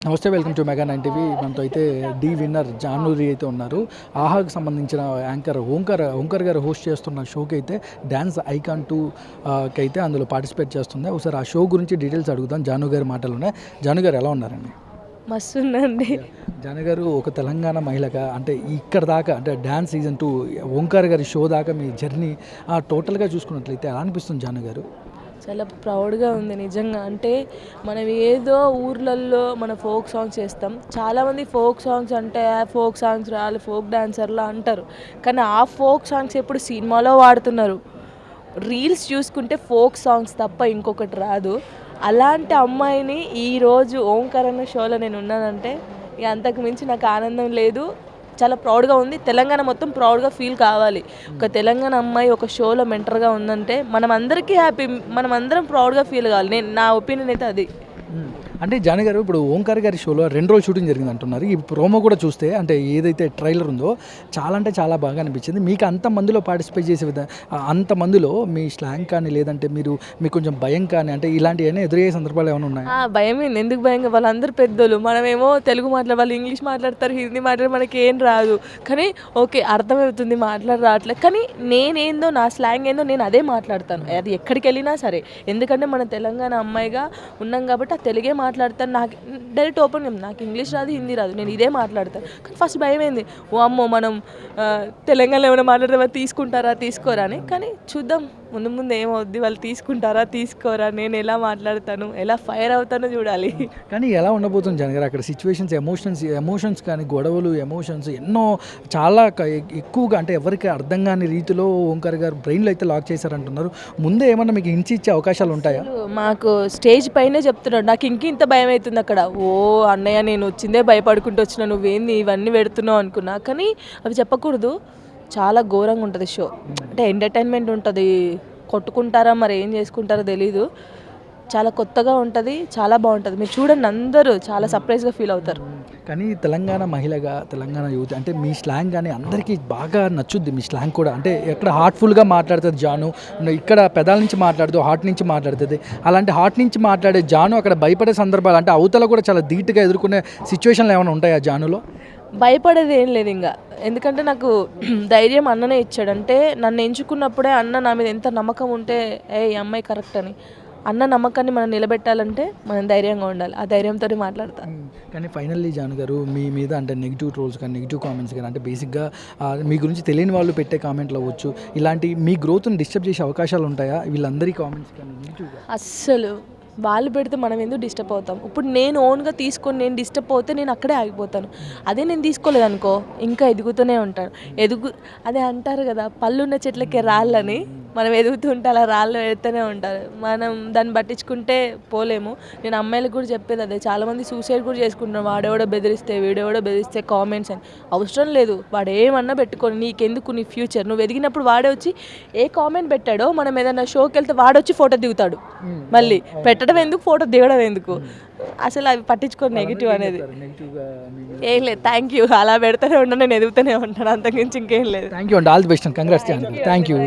నమస్తే, welcome to mega 9 TV. మనతో అయితే డి విన్నర్ జాహ్నవి అయితే ఉన్నారు. ఆహాకి సంబంధించిన యాంకర్ ఓంకార్ గారు హోస్ట్ చేస్తున్న షోకి అయితే డ్యాన్స్ ఐకాన్ 2 అయితే అందులో పార్టిసిపేట్ చేస్తుంది. ఒకసారి ఆ షో గురించి డీటెయిల్స్ అడుగుదాం జాహ్నవి గారి మాటలోనే. జాహ్నవి గారు ఎలా ఉన్నారండి? మస్తుందండి. జాహ్నవి గారు ఒక తెలంగాణ మహిళగా అంటే ఇక్కడ దాకా అంటే డ్యాన్స్ సీజన్ 2 ఓంకార్ గారి షో దాకా మీ జర్నీ టోటల్గా చూసుకున్నట్లయితే ఎలా అనిపిస్తుంది జాహ్నవి గారు? చాలా ప్రౌడ్గా ఉంది నిజంగా. అంటే మనం ఏదో ఊర్లల్లో మన ఫోక్ సాంగ్స్ చేస్తాం. చాలామంది ఫోక్ సాంగ్స్ అంటే ఫోక్ సాంగ్స్ రాళ్ళు ఫోక్ డాన్సర్లా అంటారు. కానీ ఆ ఫోక్ సాంగ్స్ ఎప్పుడు సినిమాలో వాడుతున్నారు. రీల్స్ చూసుకుంటే ఫోక్ సాంగ్స్ తప్ప ఇంకొకటి రాదు. అలాంటి అమ్మాయిని ఈరోజు ఓంకార్ అన్న షోలో నేను ఉన్నానంటే ఇక అంతకు మించి నాకు ఆనందం లేదు. చాలా ప్రౌడ్గా ఉంది. తెలంగాణ మొత్తం ప్రౌడ్గా ఫీల్ కావాలి. ఒక తెలంగాణ అమ్మాయి ఒక షోలో మెంటర్గా ఉందంటే మనం అందరికీ హ్యాపీ, మనం అందరం ప్రౌడ్గా ఫీల్ కావాలి. నా ఒపీనియన్ అయితే అది. అంటే జాహ్నవి గారు ఇప్పుడు ఓంకార్ గారి షోలో 2 రోజులు షూటింగ్ జరిగింది అంటున్నారు. ఈ ప్రోమో కూడా చూస్తే అంటే ఏదైతే ట్రైలర్ ఉందో చాలా అంటే చాలా బాగా అనిపించింది. మీకు అంతమందిలో పార్టిసిపేట్ చేసే అంతమందిలో మీ స్లాంగ్ కానీ లేదంటే మీకు కొంచెం భయం కానీ అంటే ఇలాంటివన్నీ ఎదురయ్యే సందర్భాలు ఏమైనా ఉన్నాయి? భయం ఏంది, ఎందుకు భయంగా? వాళ్ళందరూ పెద్దోళ్ళు, మనమేమో తెలుగు వాళ్ళు ఇంగ్లీష్ మాట్లాడతారు, హిందీ మాట్లాడి మనకి ఏం రాదు. కానీ ఓకే అర్థమవుతుంది, రావట్లేదు. కానీ నేనేందో నా స్లాంగ్ ఏందో నేను అదే మాట్లాడతాను. అది ఎక్కడికి వెళ్ళినా సరే. ఎందుకంటే మన తెలంగాణ అమ్మాయిగా ఉన్నాం కాబట్టి ఆ తెలుగే మాట్లాడతాను. నాకు డైరెక్ట్ ఓపెన్ నాకు ఇంగ్లీష్ రాదు, హిందీ రాదు, నేను ఇదే మాట్లాడతాను. కానీ ఫస్ట్ భయం ఏంది, ఓ అమ్మో మనం తెలంగాణలో ఏమైనా మాట్లాడితే వాళ్ళు తీసుకుంటారా తీసుకోరా అని. కానీ చూద్దాం ముందు ముందు ఏమవుద్ది, వాళ్ళు తీసుకుంటారా తీసుకోరా, నేను ఎలా మాట్లాడతాను, ఎలా ఫైర్ అవుతానో చూడాలి. కానీ ఎలా ఉండబోతుంది జాహ్నవి గారు అక్కడ సిచ్యువేషన్స్, ఎమోషన్స్ కానీ గొడవలు ఎమోషన్స్ ఎన్నో చాలా ఎక్కువగా అంటే ఎవరికి అర్థం కాని రీతిలో ఓంకార్ గారు బ్రెయిన్లో అయితే లాక్ చేశారంటున్నారు. ముందే ఏమన్నా మీకు హింట్స్ ఇచ్చే అవకాశాలు ఉంటాయా? మాకు స్టేజ్ పైనే చెప్తున్నాడు, నాకు ఇంత భయం అవుతుంది అక్కడ. ఓ అన్నయ్య నేను వచ్చిందే భయపడుకుంటూ వచ్చిన, నువ్వేంది ఇవన్నీ పెడుతున్నావు అనుకున్నా. కానీ అవి చెప్పకూడదు. చాలా ఘోరంగా ఉంటుంది షో. అంటే ఎంటర్టైన్మెంట్ ఉంటుంది, కొట్టుకుంటారా మరి ఏం చేసుకుంటారో తెలీదు. చాలా కొత్తగా ఉంటుంది, చాలా బాగుంటుంది. మీరు చూడండి, అందరూ చాలా సర్ప్రైజ్గా ఫీల్ అవుతారు. కానీ తెలంగాణ మహిళగా తెలంగాణ యూత్ అంటే మీ స్లాంగ్ కానీ అందరికీ బాగా నచ్చుద్ది. మీ స్లాంగ్ కూడా అంటే ఎక్కడ హార్ట్ఫుల్గా మాట్లాడుతుంది జాను, ఇక్కడ పెదాల నుంచి మాట్లాడుతూ హార్ట్ నుంచి మాట్లాడుతుంది. అలాంటి హార్ట్ నుంచి మాట్లాడే జాను అక్కడ భయపడే సందర్భాలు అంటే అవతల కూడా చాలా ధీటుగా ఎదుర్కొనే సిచ్యువేషన్లు ఏమైనా ఉంటాయా జానులో? భయపడేది ఏం లేదు ఇంకా. ఎందుకంటే నాకు ధైర్యం అన్ననే ఇచ్చాడు. అంటే నన్ను ఎంచుకున్నప్పుడే అన్న నా మీద ఎంత నమ్మకం ఉంటే ఈ అమ్మాయి కరెక్ట్ అని. అన్న నమ్మకాన్ని మనం నిలబెట్టాలంటే మనం ధైర్యంగా ఉండాలి. ఆ ధైర్యంతో మాట్లాడతాను. కానీ ఫైనల్లీ జాను గారు మీ మీద అంటే నెగిటివ్ ట్రోల్స్ కానీ నెగిటివ్ కామెంట్స్ కానీ అంటే బేసిక్గా మీ గురించి తెలియని వాళ్ళు పెట్టే కామెంట్లు అవ్వచ్చు, ఇలాంటి మీ గ్రోత్ని డిస్టర్బ్ చేసే అవకాశాలు ఉంటాయా వీళ్ళందరి కామెంట్స్ కానీ నెగిటివ్గా? అస్సలు వాళ్ళు పెడితే మనం ఎందుకు డిస్టర్బ్ అవుతాం? ఇప్పుడు నేను ఓన్గా తీసుకొని నేను డిస్టర్బ్ అవుతే నేను అక్కడే ఆగిపోతాను. అదే నేను తీసుకోలేదు అనుకో ఇంకా ఎదుగుతూనే ఉంటాను. అదే అంటారు కదా, పళ్ళున్న చెట్లకే రాళ్ళని. మనం ఎదుగుతుంటే అలా రాళ్ళు ఎడుతూనే ఉంటారు. మనం దాన్ని పట్టించుకుంటే పోలేము. నేను అమ్మాయిలకు కూడా చెప్పేది అదే. చాలామంది సూసైడ్ కూడా చేసుకుంటున్నారు. వాడెవడో బెదిరిస్తే వీడెవడో బెదిరిస్తే కామెంట్స్ అని. అవసరం లేదు, వాడు ఏమన్నా పెట్టుకొని నీకెందుకు, నీ ఫ్యూచర్ నువ్వు ఎదిగినప్పుడు వాడే వచ్చి ఏ కామెంట్ పెట్టాడో మనం ఏదైనా షోకి వెళ్తే వాడొచ్చి ఫోటో దిగుతాడు. మళ్ళీ పెట్టడం ఎందుకు, ఫోటో దిగడం ఎందుకు? అసలు అవి పట్టించుకోరు నెగిటివ్ అనేది. ఏం లేదు, థ్యాంక్ యూ. అలా పెడతానే ఉంటాను, నేను ఎదుగుతూనే ఉంటాను, అంతకుమించి ఇంకేం లేదు. థ్యాంక్ యూ అండి, all the best and congrats. Thank you.